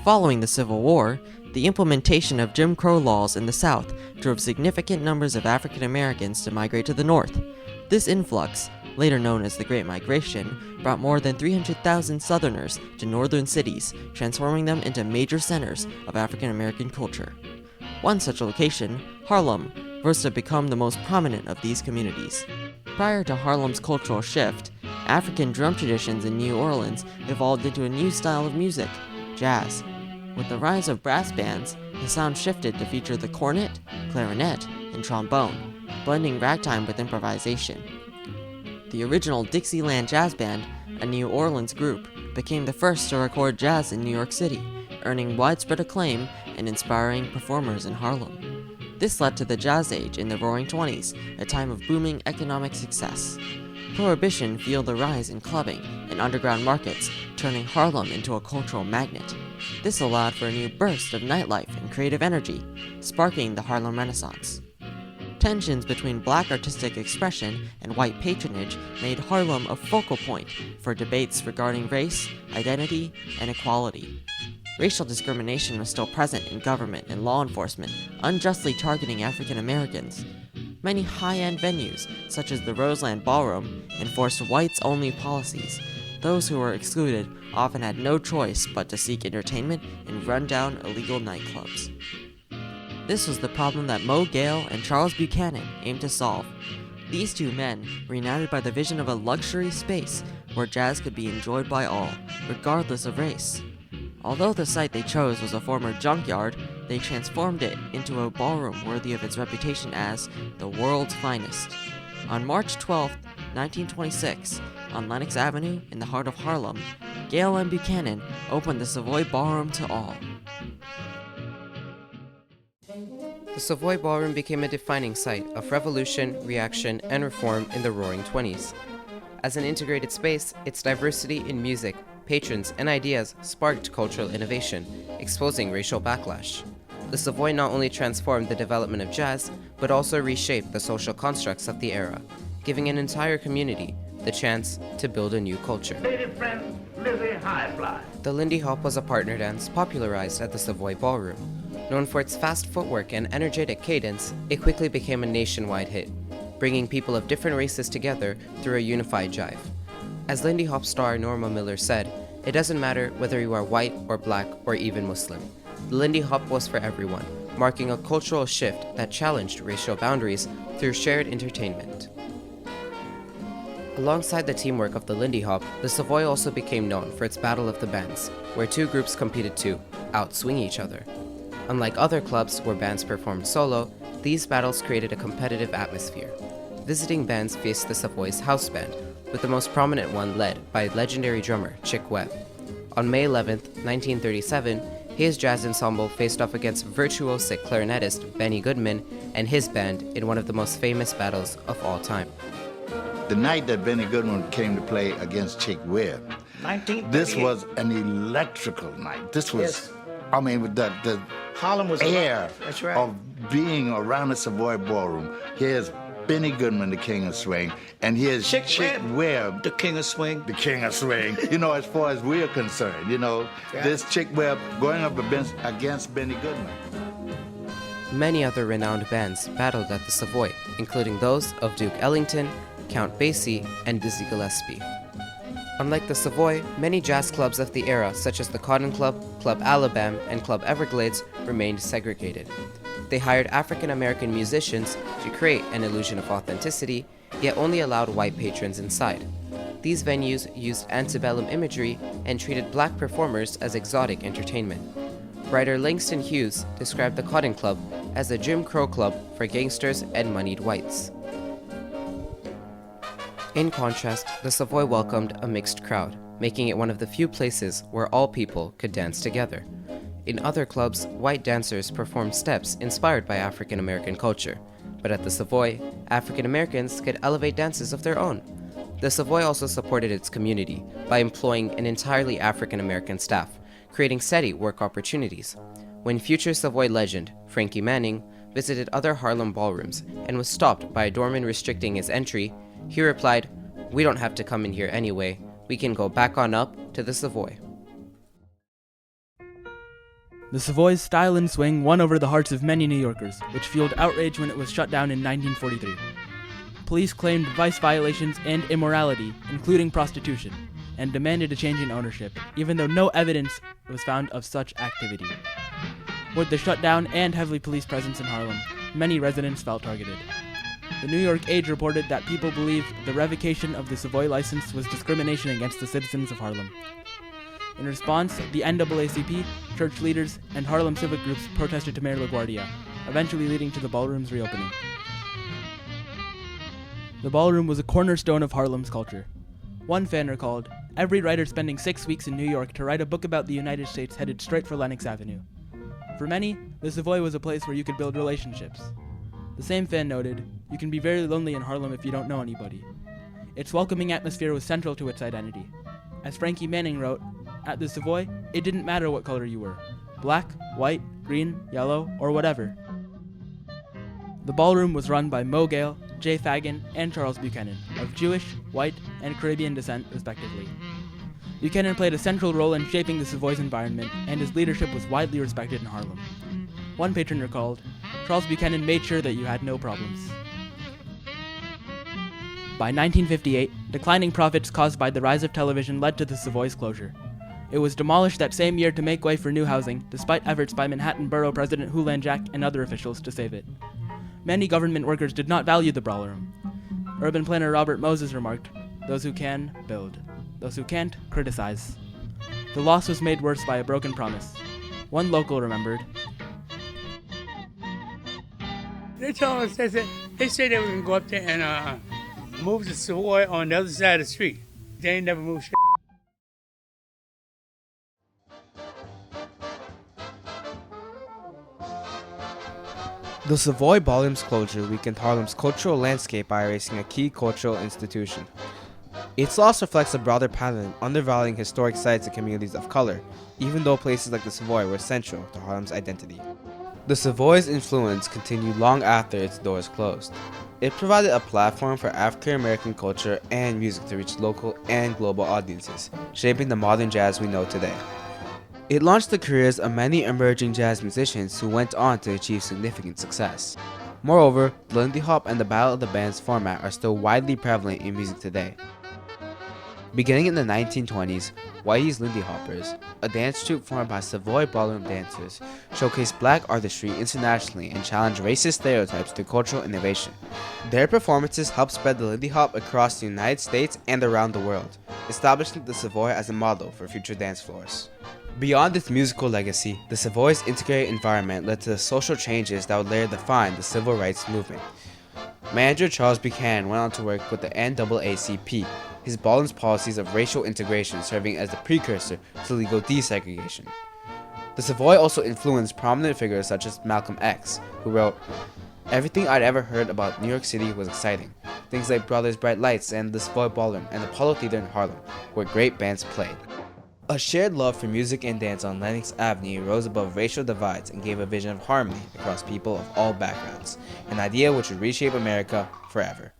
Following the Civil War, the implementation of Jim Crow laws in the South drove significant numbers of African Americans to migrate to the North. This influx, later known as the Great Migration, brought more than 300,000 Southerners to northern cities, transforming them into major centers of African American culture. One such location, Harlem, rose to become the most prominent of these communities. Prior to Harlem's cultural shift, African drum traditions in New Orleans evolved into a new style of music, jazz. With the rise of brass bands, the sound shifted to feature the cornet, clarinet, and trombone, blending ragtime with improvisation. The original Dixieland Jazz Band, a New Orleans group, became the first to record jazz in New York City, earning widespread acclaim and inspiring performers in Harlem. This led to the Jazz Age in the Roaring Twenties, a time of booming economic success. Prohibition fueled the rise in clubbing and underground markets, turning Harlem into a cultural magnet. This allowed for a new burst of nightlife and creative energy, sparking the Harlem Renaissance. Tensions between black artistic expression and white patronage made Harlem a focal point for debates regarding race, identity, and equality. Racial discrimination was still present in government and law enforcement, unjustly targeting African Americans. Many high-end venues, such as the Roseland Ballroom, enforced whites-only policies. Those who were excluded often had no choice but to seek entertainment in run-down illegal nightclubs. This was the problem that Moe Gale and Charles Buchanan aimed to solve. These two men were united by the vision of a luxury space where jazz could be enjoyed by all, regardless of race. Although the site they chose was a former junkyard, they transformed it into a ballroom worthy of its reputation as the world's finest. On March 12, 1926, on Lenox Avenue in the heart of Harlem, Gale and Buchanan opened the Savoy Ballroom to all. The Savoy Ballroom became a defining site of revolution, reaction, and reform in the Roaring Twenties. As an integrated space, its diversity in music, patrons, and ideas sparked cultural innovation, exposing racial backlash. The Savoy not only transformed the development of jazz, but also reshaped the social constructs of the era, giving an entire community the chance to build a new culture. The Lindy Hop was a partner dance popularized at the Savoy Ballroom. Known for its fast footwork and energetic cadence, it quickly became a nationwide hit, bringing people of different races together through a unified jive. As Lindy Hop star Norma Miller said, "It doesn't matter whether you are white or black or even Muslim. The Lindy Hop was for everyone, marking a cultural shift that challenged racial boundaries through shared entertainment." Alongside the teamwork of the Lindy Hop, the Savoy also became known for its Battle of the Bands, where two groups competed to outswing each other. Unlike other clubs where bands performed solo, these battles created a competitive atmosphere. Visiting bands faced the Savoy's house band, with the most prominent one led by legendary drummer Chick Webb. On May 11, 1937, his jazz ensemble faced off against virtuosic clarinetist Benny Goodman and his band in one of the most famous battles of all time. The night that Benny Goodman came to play against Chick Webb, this was an electrical night. This was, I mean, with the Harlem was air That's right. of being around the Savoy Ballroom. Here's Benny Goodman, the king of swing, and here's Chick Webb, the king of swing. the king of swing. You know, as far as we're concerned, you know, this Chick Webb going up against Benny Goodman. Many other renowned bands battled at the Savoy, including those of Duke Ellington, Count Basie, and Dizzy Gillespie. Unlike the Savoy, many jazz clubs of the era, such as the Cotton Club, Club Alabama, and Club Everglades, remained segregated. They hired African American musicians to create an illusion of authenticity, yet only allowed white patrons inside. These venues used antebellum imagery and treated black performers as exotic entertainment. Writer Langston Hughes described the Cotton Club as a Jim Crow club for gangsters and moneyed whites. In contrast, the Savoy welcomed a mixed crowd, making it one of the few places where all people could dance together. In other clubs, white dancers performed steps inspired by African American culture, but at the Savoy, African Americans could elevate dances of their own. The Savoy also supported its community by employing an entirely African American staff, creating steady work opportunities. When future Savoy legend, Frankie Manning, visited other Harlem ballrooms and was stopped by a doorman restricting his entry, he replied, "We don't have to come in here anyway. We can go back on up to the Savoy." The Savoy's style and swing won over the hearts of many New Yorkers, which fueled outrage when it was shut down in 1943. Police claimed vice violations and immorality, including prostitution, and demanded a change in ownership, even though no evidence was found of such activity. With the shutdown and heavy police presence in Harlem, many residents felt targeted. The New York Age reported that people believed the revocation of the Savoy license was discrimination against the citizens of Harlem. In response, the NAACP, church leaders, and Harlem civic groups protested to Mayor LaGuardia, eventually leading to the ballroom's reopening. The ballroom was a cornerstone of Harlem's culture. One fan recalled, "Every writer spending 6 weeks in New York to write a book about the United States headed straight for Lenox Avenue." For many, the Savoy was a place where you could build relationships. The same fan noted, "You can be very lonely in Harlem if you don't know anybody." Its welcoming atmosphere was central to its identity. As Frankie Manning wrote, "At the Savoy, it didn't matter what color you were. Black, white, green, yellow, or whatever." The ballroom was run by Mo Gale, Jay Fagan, and Charles Buchanan, of Jewish, white, and Caribbean descent, respectively. Buchanan played a central role in shaping the Savoy's environment, and his leadership was widely respected in Harlem. One patron recalled, "Charles Buchanan made sure that you had no problems." By 1958, declining profits caused by the rise of television led to the Savoy's closure. It was demolished that same year to make way for new housing, despite efforts by Manhattan Borough President Hulan Jack and other officials to save it. Many government workers did not value the ballroom. Urban planner Robert Moses remarked, "Those who can, build. Those who can't, criticize." The loss was made worse by a broken promise. One local remembered, They told us, they said they were going to go up there and move the Savoy on the other side of the street. They ain't never moved shit. The Savoy Ballroom's closure weakened Harlem's cultural landscape by erasing a key cultural institution. Its loss reflects a broader pattern undervaluing historic sites and communities of color, even though places like the Savoy were central to Harlem's identity. The Savoy's influence continued long after its doors closed. It provided a platform for African American culture and music to reach local and global audiences, shaping the modern jazz we know today. It launched the careers of many emerging jazz musicians who went on to achieve significant success. Moreover, the Lindy Hop and the Battle of the Bands format are still widely prevalent in music today. Beginning in the 1920s, Whitey's Lindy Hoppers, a dance troupe formed by Savoy ballroom dancers, showcased black artistry internationally and challenged racist stereotypes through cultural innovation. Their performances helped spread the Lindy Hop across the United States and around the world, establishing the Savoy as a model for future dance floors. Beyond its musical legacy, the Savoy's integrated environment led to the social changes that would later define the civil rights movement. Manager Charles Buchanan went on to work with the NAACP, his ballroom's policies of racial integration serving as the precursor to legal desegregation. The Savoy also influenced prominent figures such as Malcolm X, who wrote, "Everything I'd ever heard about New York City was exciting. Things like Brothers Bright Lights and the Savoy Ballroom and Apollo Theater in Harlem, where great bands played." A shared love for music and dance on Lenox Avenue rose above racial divides and gave a vision of harmony across people of all backgrounds, an idea which would reshape America forever.